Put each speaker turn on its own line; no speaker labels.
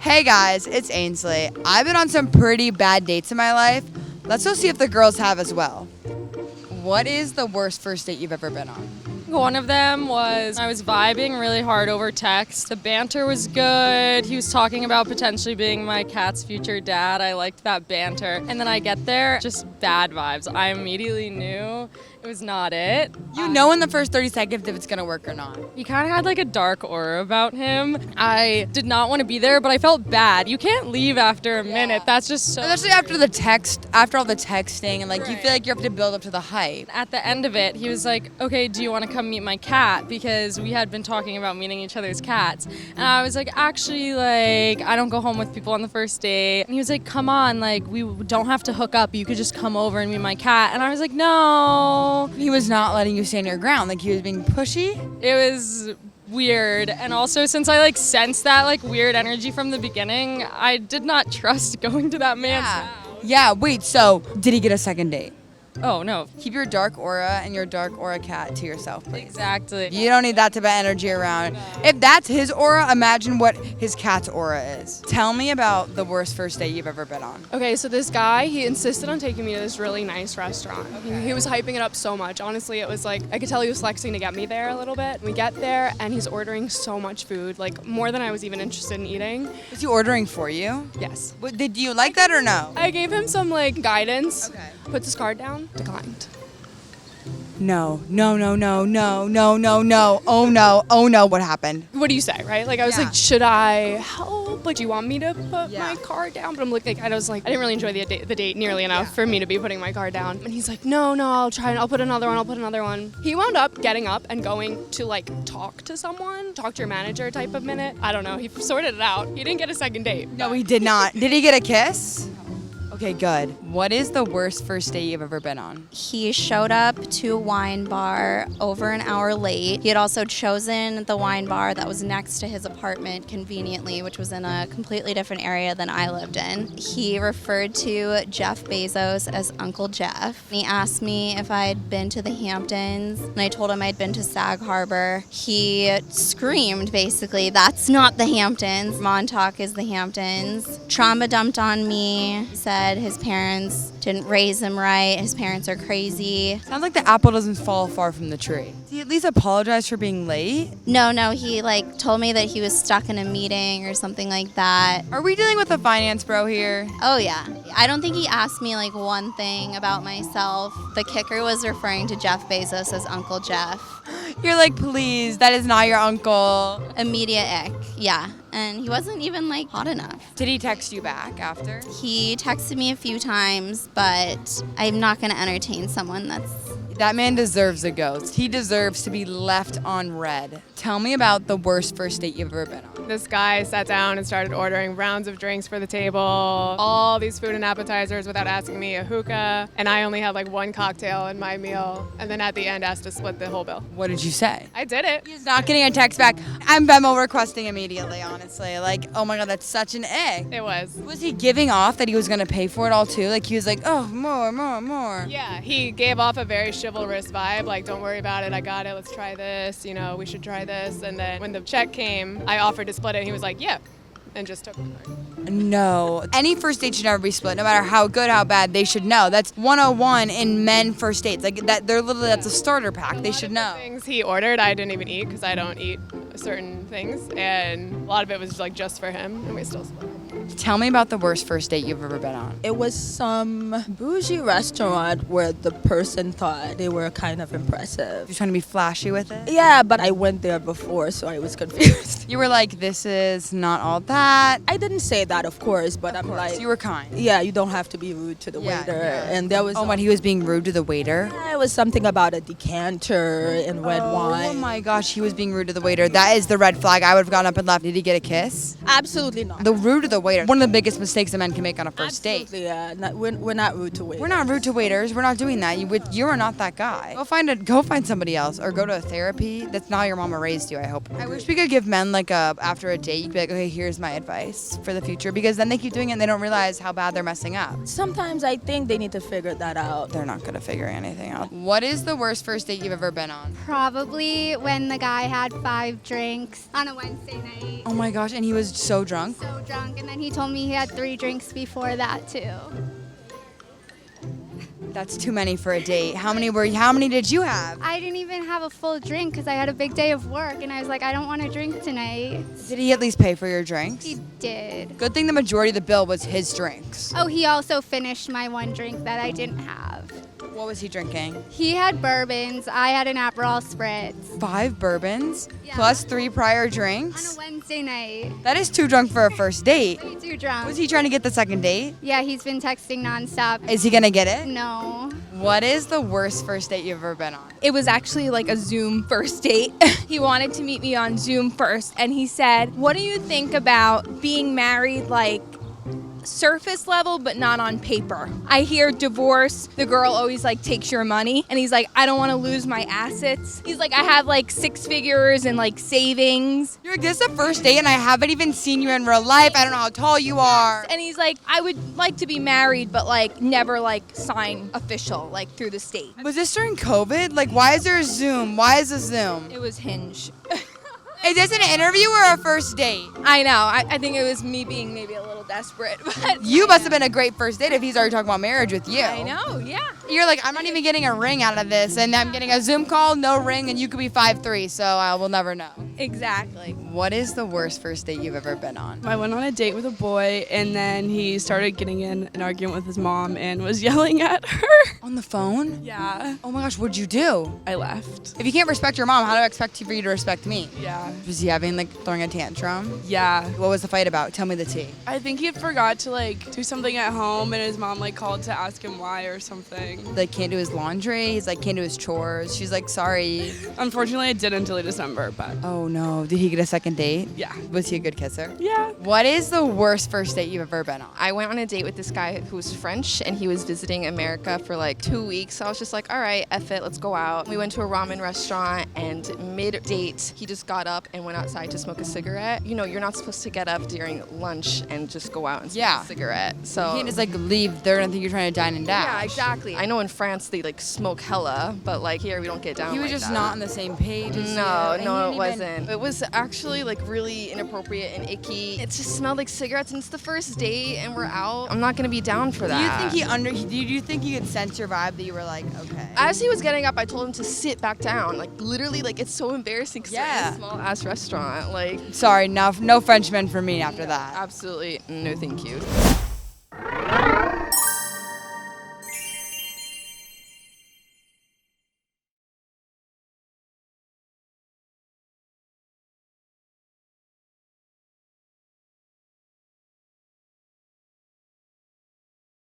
Hey guys, it's Ainsley. I've been on some pretty bad dates in my life. Let's go see if the girls have as well. What is the worst first date you've ever been on?
One of them was I was vibing really hard over text. The banter was good. He was talking about potentially being my cat's future dad. I liked that banter. And then I get there, just bad vibes. I immediately knew it was not it.
You know in the first 30 seconds if it's gonna work or not.
He kind of had like a dark aura about him. I did not want to be there, but I felt bad. You can't leave after a minute. That's just so...
Especially after all the texting, and like you feel like you have to build up to the hype.
At the end of it, he was like, okay, do you want to come meet my cat? Because we had been talking about meeting each other's cats. And I was like, actually, like, I don't go home with people on the first date. And he was like, come on, like, we don't have to hook up. You could just come over and meet my cat. And I was like, no.
He was not letting you stand your ground. Like he was being pushy.
It was weird. And also, since I like sensed that like weird energy from the beginning, I did not trust going to that man's house.
Yeah, wait, so did he get a second date?
Oh, no.
Keep your dark aura and your dark aura cat to yourself, please.
Exactly.
You don't need that type of energy around. No. If that's his aura, imagine what his cat's aura is. Tell me about the worst first date you've ever been on.
Okay, so this guy, he insisted on taking me to this really nice restaurant. Okay. He was hyping it up so much. Honestly, it was like, I could tell he was flexing to get me there a little bit. We get there, and he's ordering so much food, like more than I was even interested in eating.
Was he ordering for you?
Yes.
Did you like that or no?
I gave him some like guidance.
Okay.
Puts his card down, declined.
No. Oh no, what happened?
What do you say, right? Like I was like, should I help? Like, do you want me to put my card down? But I'm looking, I was like, I didn't really enjoy the date nearly enough for me to be putting my card down. And he's like, no, I'll try and I'll put another one. He wound up getting up and going to like talk to someone, talk to your manager type of minute. I don't know. He sorted it out. He didn't get a second date.
No, he did not. Did he get a kiss? Okay, good. What is the worst first date you've ever been on?
He showed up to a wine bar over an hour late. He had also chosen the wine bar that was next to his apartment conveniently, which was in a completely different area than I lived in. He referred to Jeff Bezos as Uncle Jeff. He asked me if I had been to the Hamptons, and I told him I'd been to Sag Harbor. He screamed, basically, that's not the Hamptons. Montauk is the Hamptons. Trauma dumped on me, said his parents didn't raise him right. His parents are crazy.
Sounds like the apple doesn't fall far from the tree. Did he at least apologize for being late?
No, he like told me that he was stuck in a meeting or something like that.
Are we dealing with a finance bro here?
Oh yeah. I don't think he asked me like one thing about myself. The kicker was referring to Jeff Bezos as Uncle Jeff.
You're like, please, that is not your uncle.
Immediate ick, yeah. And he wasn't even like hot enough.
Did he text you back after?
He texted me a few times, but I'm not gonna entertain someone
That man deserves a ghost. He deserves to be left on red. Tell me about the worst first date you've ever been on.
This guy sat down and started ordering rounds of drinks for the table, all these food and appetizers without asking me a hookah, and I only had like one cocktail in my meal, and then at the end asked to split the whole bill.
What did you say?
I did it.
He's not getting a text back. I'm Venmo requesting immediately, honestly. Like, oh my God, that's such an ick.
It was.
Was he giving off that he was gonna pay for it all too? Like he was like, oh, more.
Yeah, he gave off a very chivalrous vibe, like, don't worry about it, I got it, let's try this, we should try this. And then when the check came, I offered to split it, and he was like, yeah, and just took it.
No. Any first date should never be split, no matter how good, how bad, they should know. That's 101 in men first dates. Like, that's a starter pack, they should know.
The things he ordered, I didn't even eat, because I don't eat certain things, and a lot of it was like just for him, and we still split.
Tell me about the worst first date you've ever been on.
It was some bougie restaurant where the person thought they were kind of impressive.
You're trying to be flashy with it?
Yeah, but I went there before, so I was confused.
You were like, this is not all that.
I didn't say that, of course, but I'm like...
You were kind.
Yeah, you don't have to be rude to the waiter.
Yeah.
And there was...
Oh, when he was being rude to the waiter?
Yeah, it was something about a decanter and red wine.
Oh my gosh, he was being rude to the waiter. That is the red flag. I would have gone up and left. Did he get a kiss?
Absolutely not.
The rude to the waiter. One of the biggest mistakes a man can make on a first date.
Absolutely, yeah. We're not rude to waiters.
We're not rude to waiters. We're not doing that. You are not that guy. Go find somebody else, or go to a therapy. That's not how your mama raised you, I hope. I wish we could give men like after a date, you'd be like, okay, here's my advice for the future, because then they keep doing it and they don't realize how bad they're messing up.
Sometimes I think they need to figure that out.
They're not good at figuring anything out. What is the worst first date you've ever been on?
Probably when the guy had 5 drinks on a Wednesday night.
Oh my gosh, and he was so drunk?
So drunk, and then he told me he had 3 drinks before that too.
That's too many for a date. How many did you have?
I didn't even have a full drink because I had a big day of work, and I was like, I don't want to drink tonight.
Did he at least pay for your drinks?
He did.
Good thing the majority of the bill was his drinks.
Oh, he also finished my 1 drink that I didn't have.
What was he drinking?
He had bourbons. I had an Aperol Spritz
5 bourbons
Yeah.
plus 3 prior
on
drinks?
a Wednesday night.
That is too drunk for a first date.
Way too drunk.
Was he trying to get the second date?
Yeah, he's been texting nonstop.
Is he gonna get it?
No.
What is the worst first date you've ever been on?
It was actually like a Zoom first date. He wanted to meet me on Zoom first, and he said, "What do you think about being married like surface level but not on paper? I hear divorce, the girl always like takes your money." And he's like, "I don't want to lose my assets." He's like, "I have like 6 figures and like savings."
You're like, this is a first date and I haven't even seen you in real life. I don't know how tall you are.
And he's like, "I would like to be married but like never like sign official like through the state."
Was this during COVID? Like, why is there a Zoom? Why is a Zoom?
It was Hinge.
Is this an interview or a first date?
I know. I think it was me being maybe a little desperate, but
You must have been a great first date if he's already talking about marriage with you.
I know, yeah.
You're like, I'm not even getting a ring out of this, and I'm getting a Zoom call, no ring, and you could be 5'3", so I will never know.
Exactly.
What is the worst first date you've ever been on?
I went on a date with a boy, and then he started getting in an argument with his mom and was yelling at her.
On the phone?
Yeah,
Oh my gosh, what'd you do?
I left.
If you can't respect your mom, how do I expect you for you to respect me?
Yeah.
Was he throwing a tantrum?
Yeah.
What was the fight about? Tell me the tea.
I think he forgot to like do something at home, and his mom like called to ask him why or something.
Like, can't do his laundry. He's like, can't do his chores. She's like, sorry.
Unfortunately, I did until December, but
Oh no. Did he get a second date?
yeah.
Was he a good kisser?
Yeah.
What is the worst first date you've ever been on?
I went on a date with this guy who was French, and he was visiting America for like 2 weeks. So I was just like, all right, F it, let's go out. We went to a ramen restaurant, and mid-date, he just got up and went outside to smoke a cigarette. You know, you're not supposed to get up during lunch and just go out and smoke
Yeah.
a cigarette. So
You can't just like leave. They're gonna think you're trying to dine and dash.
yeah, exactly. I know in France they like smoke hella, but like here we don't get down
He was
like
just
that.
not on the same page as you.
No,
and he
no, it
didn't even-
wasn't. It was actually like really inappropriate and icky. It just smelled like cigarettes, and it's the first date, and we're out. I'm not gonna be down for
Do
that.
you think do you think he could sense your vibe that you were like, okay?
As he was getting up, I told him to sit back down. Like literally, like it's so embarrassing because
Yeah.
we're in a small ass restaurant. Like
Sorry, no Frenchmen for me after that.
absolutely no, thank you.